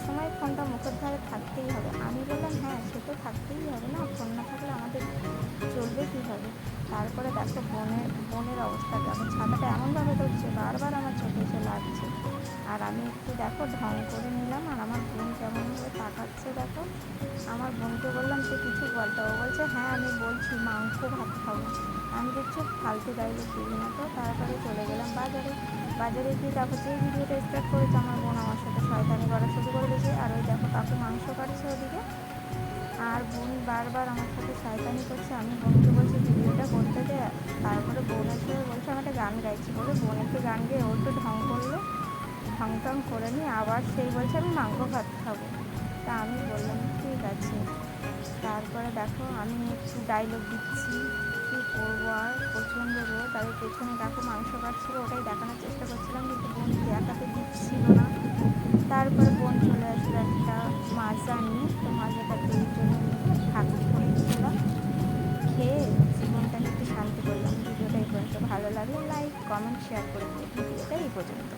সবসময় ফোনটা মুখের ধারে থাকতেই হবে। আমি বললাম হ্যাঁ সে তো থাকতেই হবে না, ফোন না থাকলে আমাদের চলবে কীভাবে। তারপরে দেখো বোনের অবস্থা দেখো, ছাতাটা এমনভাবে ধরছে বারবার আমার চোখে এসে লাগছে। আর আমি একটু দেখো ঢং করে নিলাম, আর আমার বোন কেমনভাবে তাকাচ্ছে দেখো। আমার বোনকে বললাম তুই কিছু বলতে, ও বলছে হ্যাঁ আমি বলছি মাংস ভাত খাবো। আমি দেখছি ফালতু ডায়লগ দিবি না তো। তারপরে চলে গেলাম বাজারে গিয়ে দেখো যে ভিডিওটা স্টার্ট করেছে আমার বোন আমার সাথে শয়তানি করা শুরু করে দিয়েছে। আর ওই দেখো কাকু মাংস কাটছে ওদিকে, আর বোন বারবার আমার সাথে শয়তানি করছে। আমি বোনকে বলছি ভিডিওটা করতে দে। তারপরে বোন এসে বলছে আমি একটা গান গাইছি বলে বোন একটু গান গেয়ে ও একটু ঢং করলো, ঢং টং করে নিয়ে আবার সেই বলছে আমি মাংস ভাত খাবো। তা আমি বললাম ঠিক আছে। তারপরে দেখো আমি একটু ডায়লগ দিচ্ছি, কী করবো আর, প্রচণ্ড রোদ। আর পেছনে কাকু মাংস কাটছিল ওটাই দেখানোর চেষ্টা করছিলাম, কিন্তু বোন দেখাতে দিচ্ছিল না। তারপরে বোন চলে আসলো একটা মাজা নিয়ে, তো মাজাটা দুইজনে মিলে ভাগ করে খেলাম, খেয়ে জীবনটাকে একটু শান্তি করলাম। ভিডিওটা এই পর্যন্ত, ভালো লাগলে লাইক কমেন্ট শেয়ার করে দিও। ভিডিওটা এই পর্যন্ত।